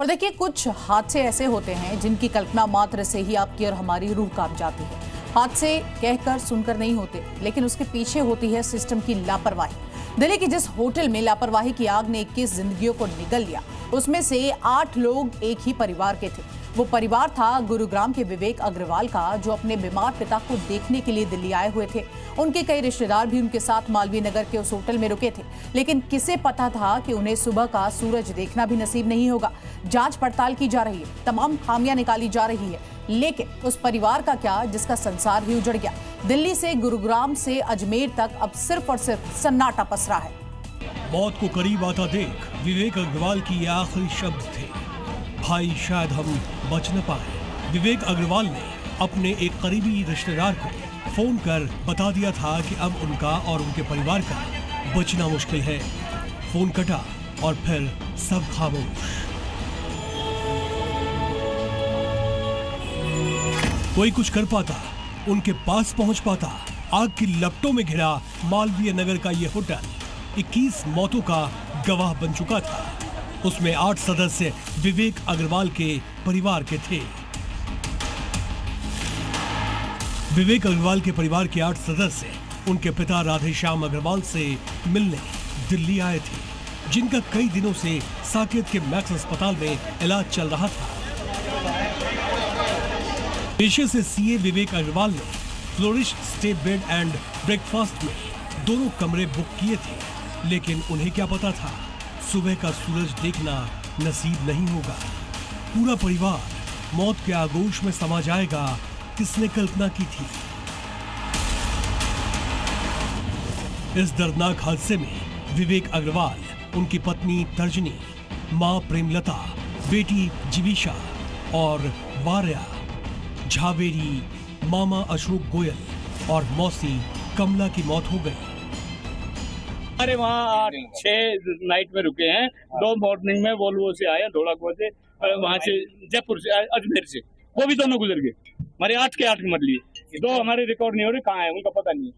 और देखिए, कुछ हादसे ऐसे होते हैं जिनकी कल्पना मात्र से ही आपकी और हमारी रूह कांप जाती है। हादसे कहकर सुनकर नहीं होते, लेकिन उसके पीछे होती है सिस्टम की लापरवाही। दिल्ली की जिस होटल में लापरवाही की आग ने 21 जिंदगियों को निगल लिया, उसमें से 8 लोग एक ही परिवार के थे। वो परिवार था गुरुग्राम के विवेक अग्रवाल का, जो अपने बीमार पिता को देखने के लिए दिल्ली आए हुए थे। उनके कई रिश्तेदार भी उनके साथ मालवीय नगर के उस होटल में रुके थे, लेकिन किसे पता था कि उन्हें सुबह का सूरज देखना भी नसीब नहीं होगा। जांच पड़ताल की जा रही है, तमाम खामियां निकाली जा रही है, लेकिन उस परिवार का क्या जिसका संसार ही उजड़ गया। दिल्ली से गुरुग्राम से अजमेर तक अब सिर्फ और सिर्फ सन्नाटा पसरा है। मौत को करीब आता देख विवेक अग्रवाल की ये आखिरी शब्द थे, भाई शायद हम बच न पाए। विवेक अग्रवाल ने अपने एक करीबी रिश्तेदार को फोन कर बता दिया था कि अब उनका और उनके परिवार का बचना मुश्किल है। फोन कटा और फिर सब खामोश। कोई कुछ कर पाता, उनके पास पहुंच पाता। आग की लपटों में घिरा मालवीय नगर का ये होटल 21 मौतों का गवाह बन चुका था। उसमें 8 सदस्य विवेक अग्रवाल के परिवार के थे। विवेक अग्रवाल के परिवार के 8 सदस्य उनके पिता राधेश्याम अग्रवाल से मिलने दिल्ली आए थे, जिनका कई दिनों से साकेत के मैक्स अस्पताल में इलाज चल रहा था। पेशे से सीए विवेक अग्रवाल ने flourish stay bed and breakfast में दोनों कमरे बुक किए थे, लेकिन उन्हें क्या पता था सुबह का सूरज देखना नसीब नहीं होगा। पूरा परिवार मौत के आगोश में समा जाएगा, किसने कल्पना की थी। इस दर्दनाक हादसे में विवेक अग्रवाल, उनकी पत्नी तर्जनी, मां प्रेमलता, बेटी जीविशा और वार्या, झावेरी, मामा अशोक गोयल और मौसी कमला की मौत हो गई। हमारे वहाँ 6 नाइट में रुके हैं। 2 मॉर्निंग में वोल्वो से आए, धोलाकुआ से, वहाँ से जयपुर से, अजमेर से, वो भी दोनों गुजर गए। हमारे 8 के 8 मर लिए। 2 हमारे रिकॉर्ड नहीं हो रहे, कहाँ है उनका पता नहीं है।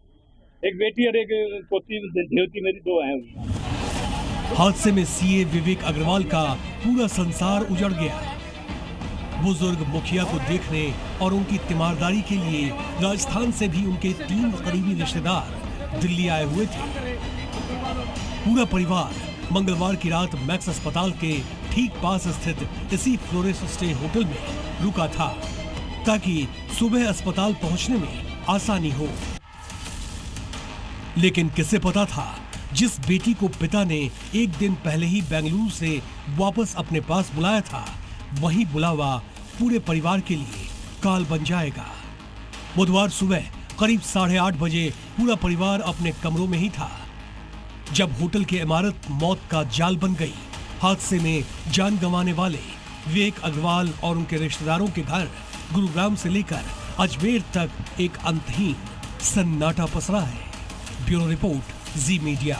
एक बेटी और एक पोती देवती मेरी 2 हैं। हादसे में सीए विवेक अग्रवाल का पूरा संसार उजड़ गया। बुजुर्ग मुखिया को देखने और उनकी तीमारदारी के लिए राजस्थान से भी उनके 3 करीबी रिश्तेदार दिल्ली आए हुए थे। पूरा परिवार मंगलवार की रात मैक्स अस्पताल के ठीक पास स्थित इसी फ्लोरिश स्टे होटल में रुका था, ताकि सुबह अस्पताल पहुंचने में आसानी हो। लेकिन किसे पता था, जिस बेटी को पिता ने एक दिन पहले ही बेंगलुरु से वापस अपने पास बुलाया था, वही बुलावा पूरे परिवार के लिए काल बन जाएगा। बुधवार सुबह करीब 8:30 बजे पूरा परिवार अपने कमरों में ही था, जब होटल की इमारत मौत का जाल बन गई। हादसे में जान गंवाने वाले विवेक अग्रवाल और उनके रिश्तेदारों के घर गुरुग्राम से लेकर अजमेर तक एक अंतहीन सन्नाटा पसरा है। ब्यूरो रिपोर्ट, जी मीडिया।